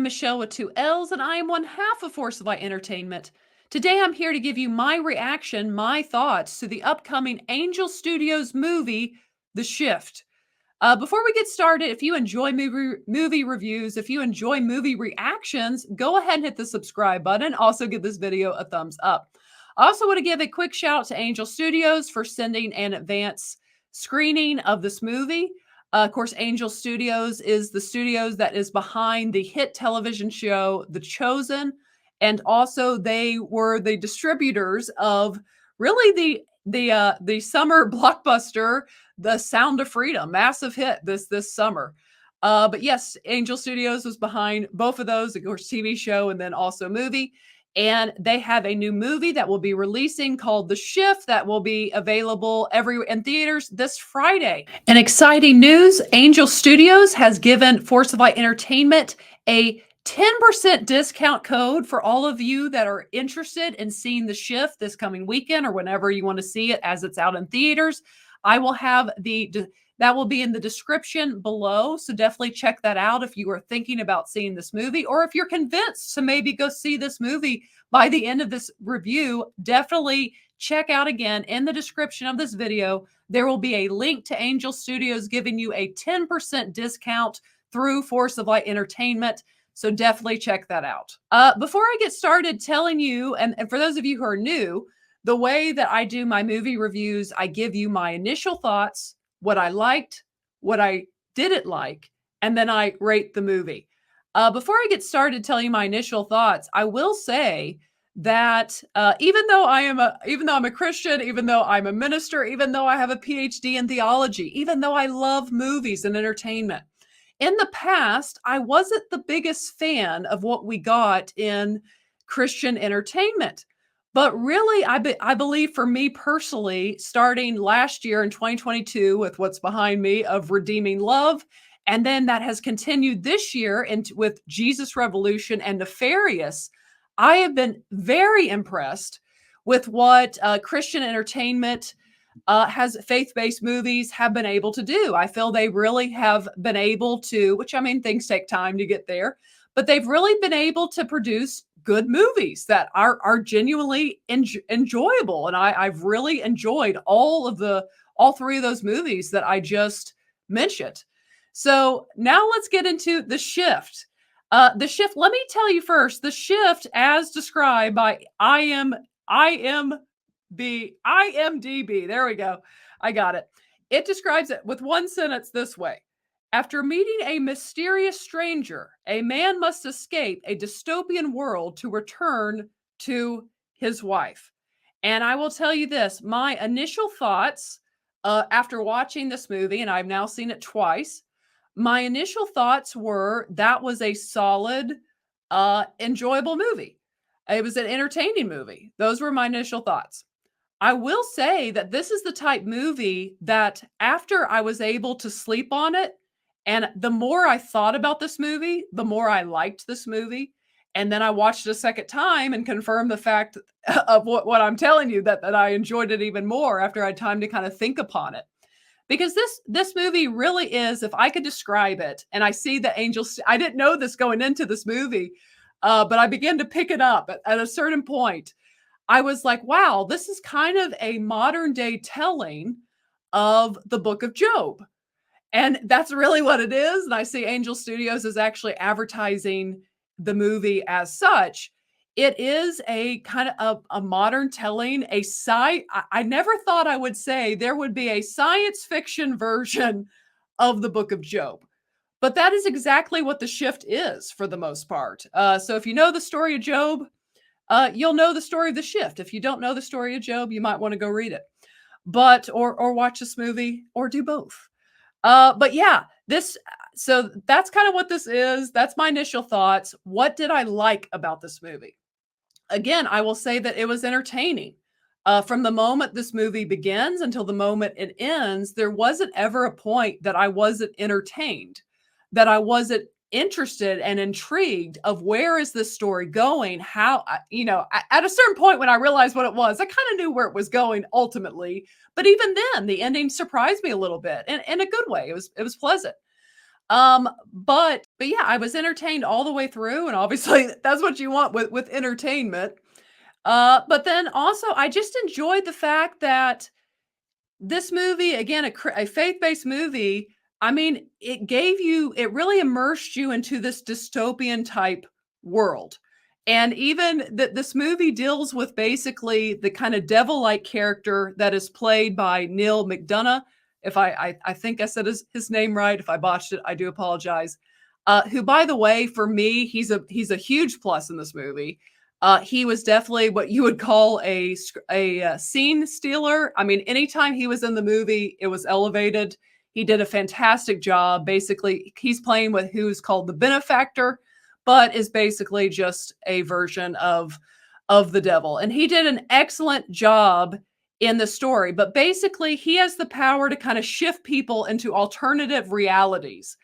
I'm Michelle with two L's, and I am one half of Force of Light Entertainment. Today, I'm here to give you my reaction, my thoughts to the upcoming Angel Studios movie, The Shift. Before we get started, if you enjoy movie reviews, if you enjoy movie reactions, go ahead and hit the subscribe button. Also, give this video a thumbs up. I also want to give a quick shout out to Angel Studios for sending an advance screening of this movie. Of course, Angel Studios is the studios that is behind the hit television show The Chosen, and also they were the distributors of really the summer blockbuster The Sound of Freedom, massive hit this summer. But yes, Angel Studios was behind both of those, of course, TV show and then also movie. And they have a new movie that will be releasing called The Shift that will be available in theaters this Friday. In exciting news, Angel Studios has given Force of Light Entertainment a 10% discount code for all of you that are interested in seeing The Shift this coming weekend or whenever you want to see it as it's out in theaters. I will have that will be in the description below. So definitely check that out if you are thinking about seeing this movie, or if you're convinced to maybe go see this movie by the end of this review. Definitely check out again in the description of this video. There will be a link to Angel Studios giving you a 10% discount through Force of Light Entertainment. So definitely check that out. Before I get started telling you, and for those of you who are new, the way that I do my movie reviews, I give you my initial thoughts, what I liked, what I didn't like, and then I rate the movie. Before I get started telling you my initial thoughts, I will say that even though I'm a Christian, even though I'm a minister, even though I have a PhD in theology, even though I love movies and entertainment, in the past, I wasn't the biggest fan of what we got in Christian entertainment. But really, I believe for me personally, starting last year in 2022 with what's behind me of Redeeming Love, and then that has continued this year with Jesus Revolution and Nefarious, I have been very impressed with what Christian entertainment has faith-based movies have been able to do. I feel they really have been able to, which I mean, things take time to get there, but they've really been able to produce good movies that are genuinely enjoyable. And I've really enjoyed all three of those movies that I just mentioned. So now let's get into The Shift. The Shift, let me tell you first, The Shift, as described by IMDb. There we go. I got it. It describes it with one sentence this way. After meeting a mysterious stranger, a man must escape a dystopian world to return to his wife. And I will tell you this, my initial thoughts after watching this movie, and I've now seen it twice, my initial thoughts were that was a solid, enjoyable movie. It was an entertaining movie. Those were my initial thoughts. I will say that this is the type movie that after I was able to sleep on it, and the more I thought about this movie, the more I liked this movie. And then I watched it a second time and confirmed the fact of what I'm telling you, that I enjoyed it even more after I had time to kind of think upon it. Because this movie really is, if I could describe it, and I see the angels, I didn't know this going into this movie, but I began to pick it up at a certain point. I was like, wow, this is kind of a modern day telling of the book of Job. And that's really what it is. And I see Angel Studios is actually advertising the movie as such. It is a kind of a modern telling, I never thought I would say there would be a science fiction version of the book of Job. But that is exactly what The Shift is for the most part. So if you know the story of Job, you'll know the story of The Shift. If you don't know the story of Job, you might want to go read it. Or watch this movie, or do both. But yeah, so that's kind of what this is. That's my initial thoughts. What did I like about this movie? Again, I will say that it was entertaining. From the moment this movie begins until the moment it ends, there wasn't ever a point that I wasn't entertained, that I wasn't interested and intrigued of where is this story going? How, at a certain point when I realized what it was, I kind of knew where it was going ultimately. But even then, the ending surprised me a little bit, and in a good way. It was pleasant. But yeah, I was entertained all the way through, and obviously that's what you want with entertainment. But then also I just enjoyed the fact that this movie, again, a faith-based movie, I mean, it really immersed you into this dystopian type world. And even that this movie deals with basically the kind of devil-like character that is played by Neil McDonough. If I think I said his name right. If I botched it, I do apologize. Who, by the way, for me, he's a huge plus in this movie. He was definitely what you would call a scene stealer. I mean, anytime he was in the movie, it was elevated. He did a fantastic job. Basically, he's playing with who's called the benefactor, but is basically just a version of the devil. And he did an excellent job in the story. But basically, he has the power to kind of shift people into alternative realities.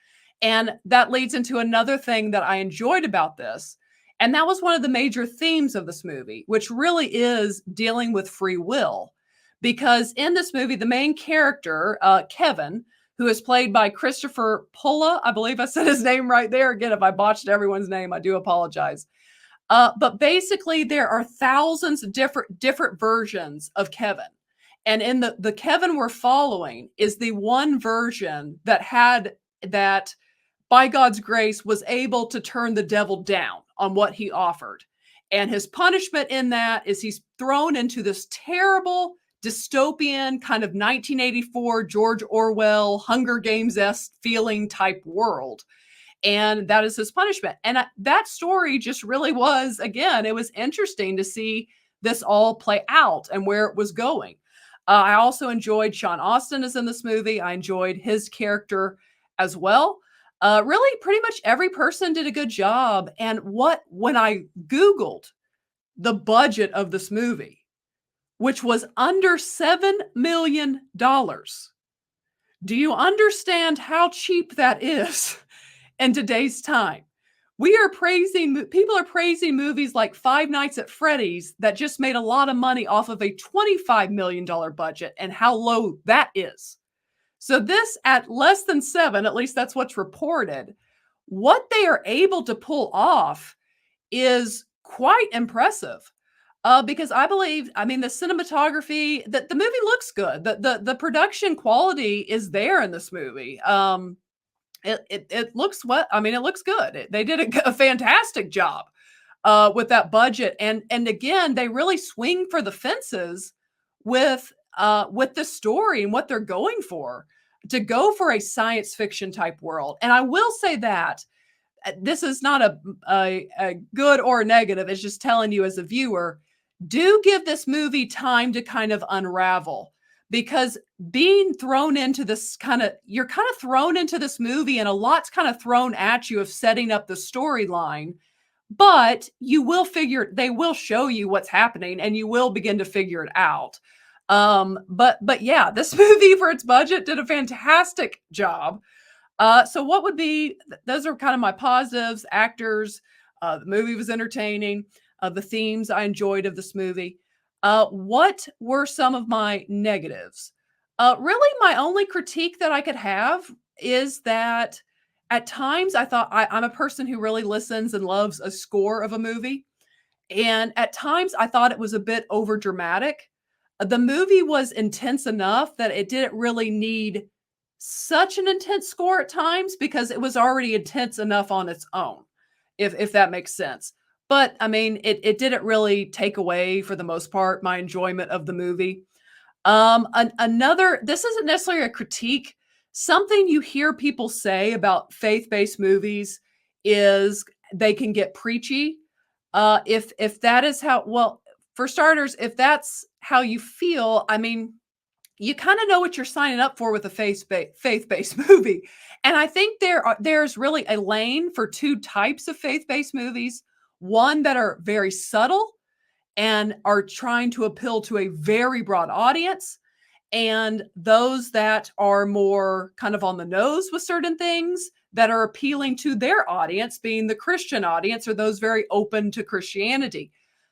And that leads into another thing that I enjoyed about this, and that was one of the major themes of this movie, which really is dealing with free will. Because in this movie, the main character, Kevin, who is played by Christopher Pulla, I believe I said his name right there. Again, if I botched everyone's name, I do apologize. But basically, there are thousands of different versions of Kevin. And in the Kevin we're following is the one version that by God's grace, was able to turn the devil down on what he offered. And his punishment in that is he's thrown into this terrible dystopian kind of 1984 George Orwell Hunger Games-esque feeling type world. And that is his punishment. And that story just really was, again, it was interesting to see this all play out and where it was going. I also enjoyed Sean Astin is in this movie. I enjoyed his character as well. Really, pretty much every person did a good job. And when I Googled the budget of this movie, which was under $7 million, do you understand how cheap that is in today's time? People are praising movies like Five Nights at Freddy's that just made a lot of money off of a $25 million budget and how low that is. So this at less than 7, at least that's what's reported, what they are able to pull off is quite impressive. Because I mean, the cinematography, the movie looks good. The production quality is there in this movie. It looks I mean, it looks good. They did a fantastic job with that budget, and again, they really swing for the fences with the story and what they're going for, to go for a science fiction type world. And I will say that this is not a good or a negative. It's just telling you as a viewer, do give this movie time to kind of unravel, because being thrown into this you're kind of thrown into this movie and a lot's kind of thrown at you of setting up the storyline, but they will show you what's happening and you will begin to figure it out. But yeah, this movie for its budget did a fantastic job. So what would be, those are kind of my positives. Actors, the movie was entertaining, the themes I enjoyed of this movie. What were some of my negatives? Really, my only critique that I could have is that at times I thought I'm a person who really listens and loves a score of a movie. And at times I thought it was a bit over dramatic. The movie was intense enough that it didn't really need such an intense score at times, because it was already intense enough on its own, if that makes sense. But I mean, it didn't really take away, for the most part, my enjoyment of the movie. This isn't necessarily a critique. Something you hear people say about faith-based movies is they can get preachy. If that is how, well, for starters, if that's how you feel, I mean, you kind of know what you're signing up for with a faith-based movie. And I think there's really a lane for two types of faith-based movies. One that are very subtle and are trying to appeal to a very broad audience, and those that are more kind of on the nose with certain things that are appealing to their audience, being the Christian audience or those very open to Christianity.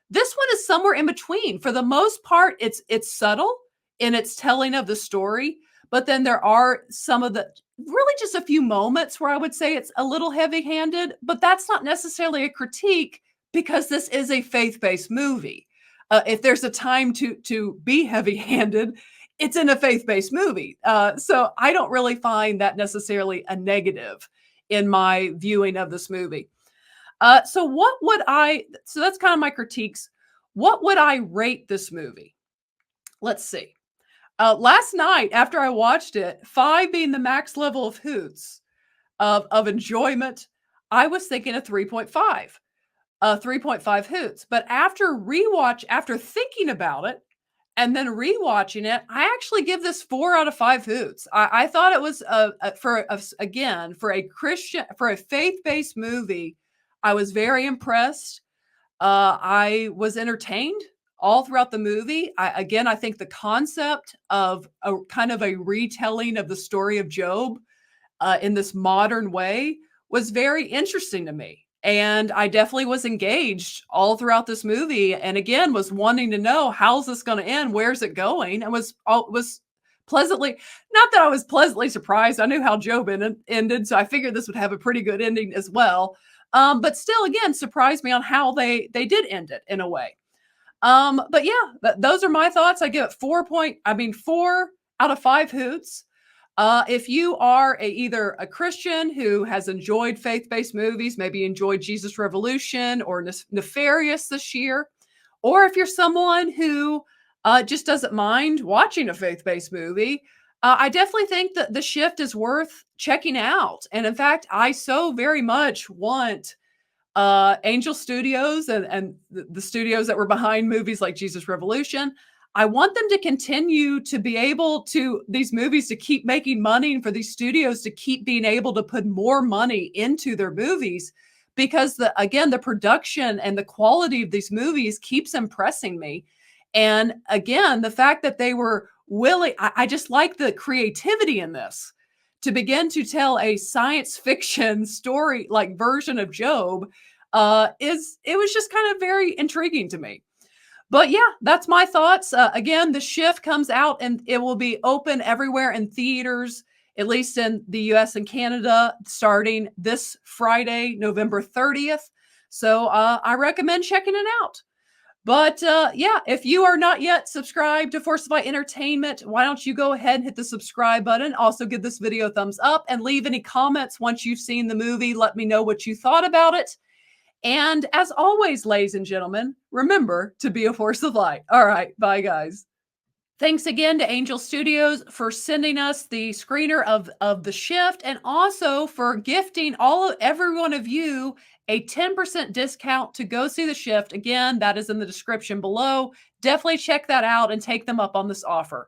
This one is somewhere in between. For the most part, it's subtle in its telling of the story, but then there are some of the really just a few moments where I would say it's a little heavy-handed, but that's not necessarily a critique because this is a faith-based movie. If there's a time to be heavy-handed, it's in a faith-based movie. So I don't really find that necessarily a negative in my viewing of this movie. So what would I so that's kind of my critiques. What would I rate this movie? Let's see. Last night after I watched it, 5 being the max level of hoots of enjoyment, I was thinking a 3.5, 3.5 hoots. But after thinking about it and then rewatching it, I actually give this 4 out of 5 hoots. I thought it was again for a Christian for a faith-based movie, I was very impressed. I was entertained all throughout the movie. I think the concept of a kind of a retelling of the story of Job in this modern way was very interesting to me. And I definitely was engaged all throughout this movie, and again was wanting to know how's this going to end, where's it going, and was pleasantly not that I was pleasantly surprised. I knew how Job ended, so I figured this would have a pretty good ending as well. But still, again, surprised me on how they did end it in a way. But yeah, those are my thoughts. I give it 4 out of 5 hoots. If you are either a Christian who has enjoyed faith-based movies, maybe enjoyed Jesus Revolution or Nefarious this year, or if you're someone who just doesn't mind watching a faith-based movie, I definitely think that The Shift is worth checking out. And in fact, I so very much want Angel Studios and the studios that were behind movies like Jesus Revolution. I want them to continue to be able to these movies to keep making money and for these studios to keep being able to put more money into their movies because the production and the quality of these movies keeps impressing me. And again, the fact that they were willing, I just like the creativity in this to begin to tell a science fiction story like version of Job is it was just kind of very intriguing to me. But yeah, that's my thoughts. Again, The Shift comes out and it will be open everywhere in theaters, at least in the US and Canada, starting this Friday, November 30th. So I recommend checking it out. But yeah, if you are not yet subscribed to Forcify Entertainment, why don't you go ahead and hit the subscribe button? Also, give this video a thumbs up and leave any comments once you've seen the movie. Let me know what you thought about it. And as always, ladies and gentlemen, remember to be a force of light. All right, bye, guys. Thanks again to Angel Studios for sending us the screener of The Shift and also for gifting every one of you a 10% discount to go see The Shift. Again, that is in the description below. Definitely check that out and take them up on this offer.